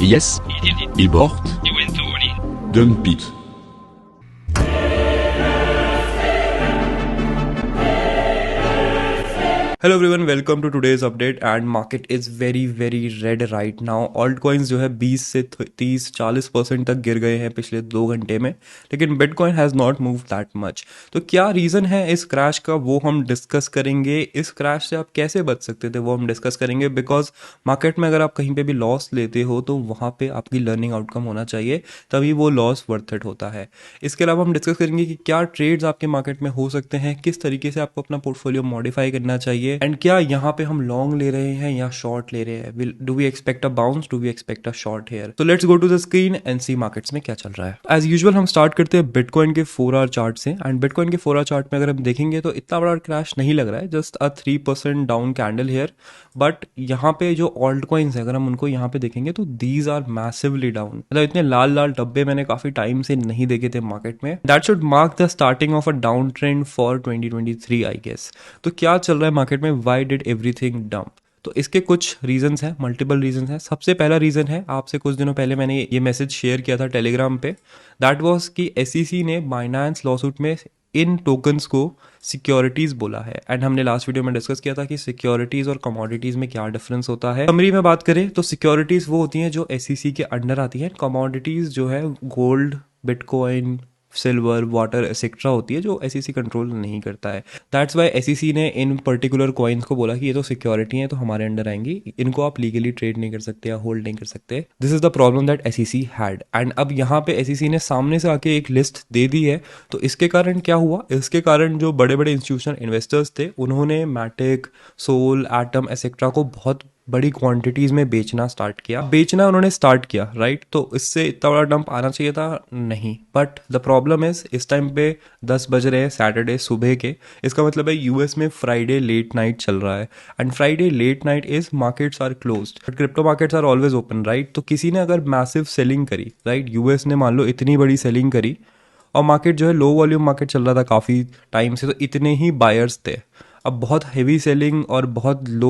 Yes, il porte d'un pit. Hello everyone, welcome to today's update. And market is very red right now. Alt coins जो है 20 से 30-40% तक गिर गए हैं पिछले 2 घंटे में, लेकिन bitcoin has not move that much. तो क्या रीज़न है इस क्रैश का, वो हम डिस्कस करेंगे। इस क्रैश से आप कैसे बच सकते थे वो हम डिस्कस करेंगे, बिकॉज मार्केट में अगर आप कहीं पे भी लॉस लेते हो तो वहाँ पे आपकी लर्निंग आउटकम होना चाहिए, तभी वो लॉस वर्थ इट होता है। इसके अलावा हम डिस्कस करेंगे कि क्या ट्रेड्स आपके मार्केट में हो सकते हैं, किस तरीके से आपको अपना पोर्टफोलियो मॉडिफाई करना चाहिए, एंड क्या यहाँ पे हम लॉन्ग ले रहे हैं या शॉर्ट ले रहे हैं। Do we expect a bounce, do we expect a short here. तो let's go to the screen and see markets में क्या चल रहा है। एज यूजुअल हम स्टार्ट करते हैं बिटकॉइन के 4 आवर चार्ट से। एंड बिटकॉइन के 4 आवर चार्ट में अगर हम देखेंगे तो इतना बड़ा क्रैश नहीं लग रहा है, just a 3% down candle here. But यहाँ पे जो ऑल्ट कॉइन्स है, अगर हम उनको यहाँ पे देखेंगे तो दीज आर मैसिवली डाउन। मतलब इतने लाल लाल डब्बे मैंने काफी टाइम से नहीं देखे थे मार्केट में। That should mark the starting of a down trend for 2023 I guess. तो क्या चल रहा है मार्केट में, वाई डिड एवरीथिंग डंप। तो इसके कुछ रीजंस हैं, मल्टीपल रीजंस हैं। सबसे पहला रीजन है, आपसे कुछ दिनों पहले मैंने ये मैसेज शेयर किया था टेलीग्राम पे, दैट वाज कि एसईसी ने बाइनेंस लॉसूट में इन टोकन्स को सिक्योरिटीज बोला है। एंड हमने लास्ट वीडियो में डिस्कस किया था कि सिक्योरिटीज और कमोडिटीज में क्या डिफरेंस होता है। समरी में बात करें तो सिक्योरिटीज वो होती हैं जो एसईसी के अंडर आती हैं, कमोडिटीज जो है gold, bitcoin, silver, water etcetera होती है जो एसईसी कंट्रोल नहीं करता है। दैट्स वाई एसईसी ने इन पर्टिकुलर कॉइन्स को बोला कि ये तो सिक्योरिटी है, तो हमारे अंडर आएंगी, इनको आप लीगली ट्रेड नहीं कर सकते या होल्ड नहीं कर सकते। This is the problem that SEC had. And अब यहाँ पे एसईसी ने सामने से आके एक लिस्ट दे दी है। तो इसके कारण क्या हुआ, इसके कारण जो बड़े बड़े इंस्टीट्यूशनल इन्वेस्टर्स थे उन्होंने मैटिक, सोल, एटम एक्सेट्रा को बहुत बड़ी क्वांटिटीज में बेचना स्टार्ट किया। बेचना उन्होंने स्टार्ट किया, राइट। तो इससे इतना बड़ा डंप आना चाहिए था, नहीं। बट द प्रॉब्लम इज इस टाइम पे 10 बज रहे हैं सैटरडे सुबह के। इसका मतलब है यूएस में फ्राइडे लेट नाइट चल रहा है। And Friday late night is markets are closed but crypto markets are always open, right. तो किसी ने अगर मैसिव सेलिंग करी, राइट, यूएस ने मान लो इतनी बड़ी सेलिंग करी और मार्केट जो है लो वॉल्यूम मार्केट चल रहा था काफ़ी टाइम से, तो इतने ही बायर्स थे। अब बहुत हेवी सेलिंग और बहुत लो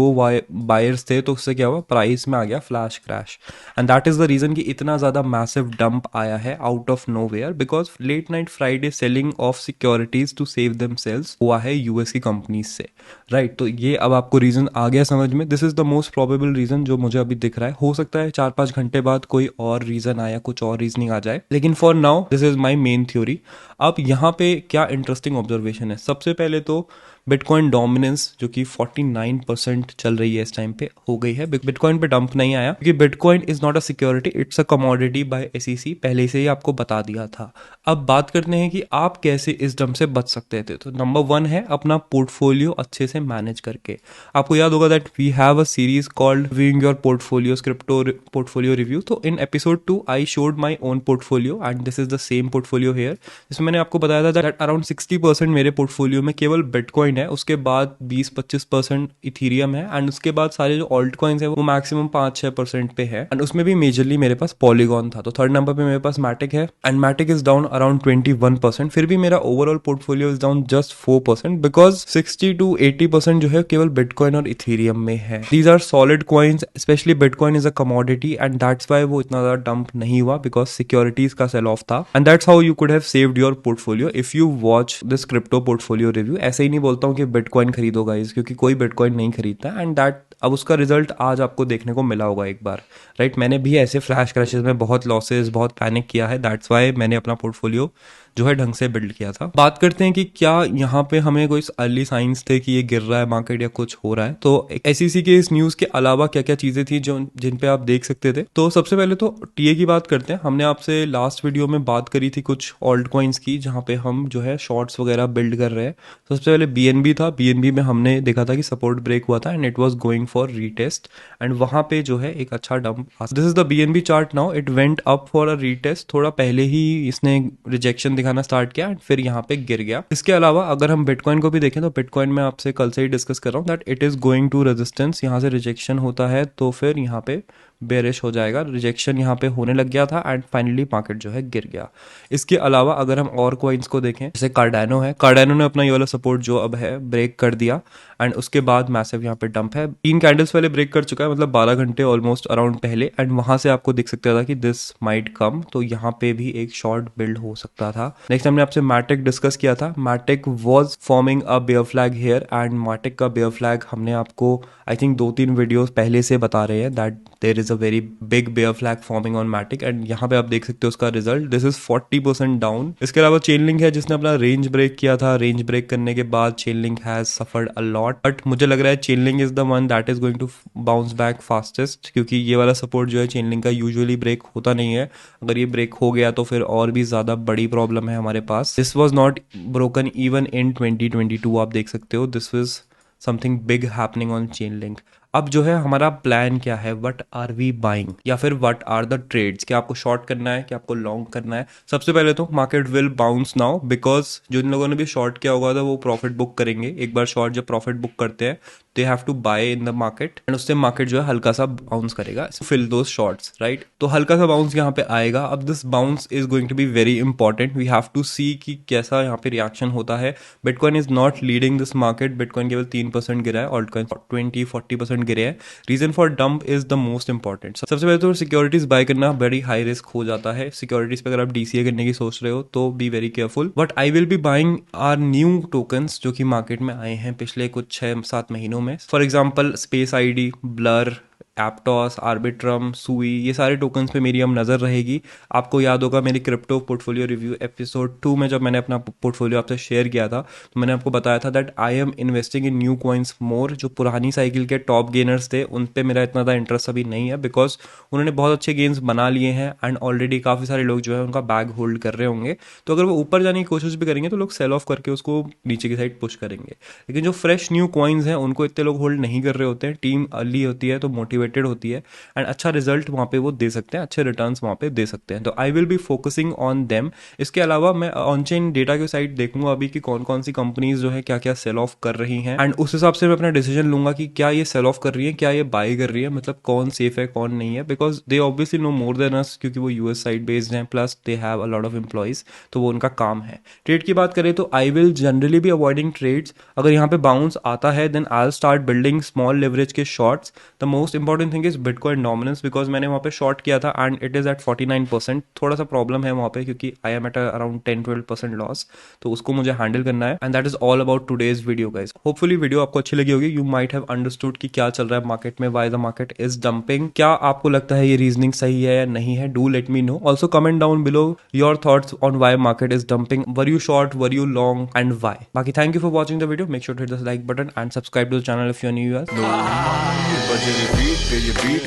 बायर्स थे, तो उससे क्या हुआ, प्राइस में आ गया flash crash. And that is the reason कि इतना ज़्यादा मैसिव डंप आया है out of nowhere, because late night Friday selling of securities to save themselves हुआ है यूएस की कंपनीज से, राइट। तो ये अब आपको रीजन आ गया समझ में। This is the most probable reason जो मुझे अभी दिख रहा है। हो सकता है 4-5 घंटे बाद कोई और रीजन आया, कुछ और रीजनिंग आ जाए, लेकिन for now this is my main theory. अब यहाँ पे क्या इंटरेस्टिंग ऑब्जर्वेशन है, सबसे पहले तो बिटकॉइन डोमिनेंस जो कि 49% चल रही है इस टाइम पे, हो गई है। बिटकॉइन पे डंप नहीं आया क्योंकि bitcoin is not a security, it's a commodity by SEC, पहले से ही आपको बता दिया था। अब बात करते हैं कि आप कैसे इस डंप से बच सकते थे। तो नंबर 1 है अपना पोर्टफोलियो अच्छे से मैनेज करके। आपको याद होगा that we have a series called reviewing your portfolios, crypto portfolio review. तो in episode 2 I showed my own portfolio and this is the same portfolio here, जिसमें मैंने आपको बताया था दैट अराउंड 60% मेरे पोर्टफोलियो में केवल बिटकॉइन है, उसके बाद 20-25% इथीरियम है, एंड उसके बाद सारे जो ऑल्ट कॉइन्स है वो मैक्सिमम 5-6% पे है। एंड उसमें भी मेजरली मेरे पास पॉलीगॉन था। तो थर्ड नंबर पे मेरे पास मैटिक है and Matic is down around 21%। फिर भी मेरा overall portfolio is down just 4%, because 60-80% जो है केवल बिटकॉइन और इथीरियम में है। These are solid coins, specially bitcoin is a commodity, and that's why वो इतना ज्यादा डंप नहीं हुआ, बिकॉज सिक्योरिटीज का सेल ऑफ था। And that's how you could have saved your portfolio if you watch this crypto portfolio review. ऐसे ही नहीं बोलता हूँ कि बिटकॉइन खरीदो गाइस, क्योंकि कोई बिटकॉइन नहीं खरीदता। एंड दैट अब उसका रिजल्ट आज आपको देखने को मिला होगा एक बार, राइट। मैंने भी ऐसे फ्लैश क्रैशेस में बहुत लॉसेस, बहुत पैनिक किया है। दैट्स वाई मैंने अपना पोर्टफोलियो जो है ढंग से बिल्ड किया था। बात करते हैं कि क्या यहाँ पे हमें कोई अर्ली साइंस थे कि ये गिर रहा है मार्केट या कुछ हो रहा है। तो एसईसी के इस न्यूज के अलावा क्या क्या चीजें थी जो जिन पे आप देख सकते थे। तो सबसे पहले तो टीए की बात करते हैं। हमने आपसे लास्ट वीडियो में बात करी थी कुछ ऑल्ट कॉइन्स की, जहाँ पे हम जो है शॉर्ट्स वगैरह बिल्ड कर रहे हैं। तो सबसे पहले बीएनबी था। बीएनबी में हमने देखा था कि सपोर्ट ब्रेक हुआ था and it was going for retest, and वहां पे जो है एक अच्छा dump. This is the BNB chart now, it went up for a retest. थोड़ा पहले ही इसने रिजेक्शन दिखाना स्टार्ट किया एंड फिर यहाँ पे गिर गया। इसके अलावा अगर हम बिटकॉइन को भी देखें तो बिटकॉइन में आपसे कल से ही डिस्कस कर रहा हूँ that it is going to resistance. यहाँ से रिजेक्शन होता है तो फिर यहाँ पे बेरिश हो जाएगा। रिजेक्शन यहाँ पे होने लग गया था एंड फाइनली मार्केट जो है गिर गया। इसके अलावा अगर हम और कॉइन्स को देखें, जैसे कार्डानो है, कार्डानो ने अपना ये वाला सपोर्ट जो अब है ब्रेक कर दिया एंड उसके बाद मैसिव यहाँ पे डंप है। 3 कैंडल्स पहले ब्रेक कर चुका है, मतलब 12 घंटे ऑलमोस्ट अराउंड पहले, एंड वहां से आपको दिख सकता था कि दिस माइट कम, तो यहाँ पे भी एक शॉर्ट बिल्ड हो सकता था। नेक्स्ट हमने आपसे मैटिक डिस्कस किया था। Matic was forming a bear flag here, and Matic का बेयर फ्लैग हमने आपको आई थिंक 2-3 वीडियोस पहले से बता रहे हैं that there is a very big bear flag forming on Matic, and यहाँ पे आप देख सकते हो उसका रिजल्ट, दिस इज 40% डाउन। इसके अलावा चेनलिंक है जिसने अपना रेंज ब्रेक किया था। रेंज ब्रेक करने के बाद Chainlink has suffered a lot, but मुझे लग रहा है Chainlink is the one that is going to bounce back fastest, क्योंकि ये वाला सपोर्ट जो है चेनलिंक का यूजुअली ब्रेक होता नहीं है। अगर ये ब्रेक हो गया तो फिर और भी ज्यादा बड़ी प्रॉब्लम है हमारे पास। This was not broken even in 2022, आप देख सकते हो this was something big happening on Chainlink. अब जो है हमारा प्लान क्या है, व्हाट आर वी बाइंग, या फिर व्हाट आर द ट्रेड्स, क्या आपको शॉर्ट करना है, क्या आपको लॉन्ग करना है। सबसे पहले तो market will bounce now, because जिन लोगों ने भी शॉर्ट किया होगा था वो प्रॉफिट बुक करेंगे। एक बार शॉर्ट जब प्रॉफिट बुक करते हैं they have to buy in the market, and उससे मार्केट जो है हल्का सा बाउंस करेगा, फिल दो शॉर्ट्स, राइट। तो हल्का सा बाउंस यहाँ पे आएगा। अब this bounce is going to be very important, we have to see कि कैसा यहाँ पे रिएक्शन होता है। Bitcoin is not leading this market, bitcoin केवल 3% गिरा है, ऑल्टकॉइन 20-40% गिरे हैं। Reason for dump is the most important. सबसे पहले तो सिक्योरिटीज बाय करना बड़ी हाई रिस्क हो जाता है। सिक्योरिटीज पे अगर आप डीसीए करने की सोच रहे हो तो be very careful. But I will be buying our new tokens जो कि मार्केट में आए हैं पिछले कुछ 6-7 महीनों में। For example Space ID, Blur, Aptos, Arbitrum, Sui, ये सारे टोकन्स पे मेरी हम नज़र रहेगी। आपको याद होगा मेरी क्रिप्टो पोर्टफोलियो रिव्यू एपिसोड 2 में जब मैंने अपना पोर्टफोलियो आपसे शेयर किया था तो मैंने आपको बताया था that I am investing in new coins more. जो पुरानी साइकिल के टॉप गेनर्स थे उन पे मेरा इतना ज़्यादा इंटरेस्ट अभी नहीं है, बिकॉज उन्होंने बहुत अच्छे गेन्स बना लिए हैं एंड ऑलरेडी काफ़ी सारे लोग जो है उनका बैग होल्ड कर रहे होंगे। तो अगर वो ऊपर जाने की कोशिश भी करेंगे तो लोग सेल ऑफ करके उसको नीचे की साइड पुश करेंगे। लेकिन जो फ्रेश न्यू कॉइन्स हैं उनको इतने लोग होल्ड नहीं कर रहे होते हैं। टीम अर्ली होती है तो मोटिवेटेड होती है एंड अच्छा रिजल्ट वहां पे वो दे सकते हैं, अच्छे रिटर्न्स वहां पे दे सकते हैं। तो I will be focusing on them. इसके अलावा मैं ऑन चेन डेटा की साइड देखूंगा अभी कि कौन कौन सी कंपनीज जो है क्या क्या सेल ऑफ कर रही हैं, एंड उस हिसाब से मैं अपना डिसीजन लूंगा कि क्या ये सेल ऑफ कर रही है, क्या ये बाय कर रही है, मतलब कौन सेफ है कौन नहीं है, because they obviously know more than us, क्योंकि वो यूएस साइड बेस्ड हैं, plus they have a lot of employees, तो वो उनका काम है। ट्रेड की बात करें तो I will generally be avoiding trades. अगर यहाँ पे बाउंस आता है then I will start building small leverage के shorts. The most important thing is bitcoin dominance, because मैंने वहाँ पे शॉर्ट किया था एंड इट इज एट 49%। थोड़ा सा प्रॉब्लम है वहाँ पे क्योंकि I am at around 10-12% loss, तो उसको मुझे हैंडल करना है। And that is all about today's video guys. Hopefully video आपको अच्छी लगी होगी। यू माइट हैव अंडरस्टूड कि क्या चल रहा है मार्केट में, why the market is dumping. क्या आपको लगता है ये रीजनिंग सही है या नहीं है? Do let me know. Also comment down below your thoughts on why market is dumping. Were you short, were you long, and why? बाकी thank you for watching the video. Make sure to hit the like button and subscribe to the channel if you are new.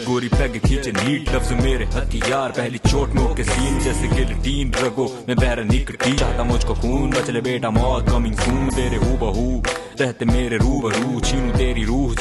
गोरी peg खींचे neat लफ्ज मेरे हथियार, पहली चोट में के सीन जैसे गिल्टीन रगो में बहर निकटी, चाहता मुझको खून बचले बेटा मौत कमिंग सून, तेरे हूबहू रहते मेरे रूबरू, छीनू तेरी रूह।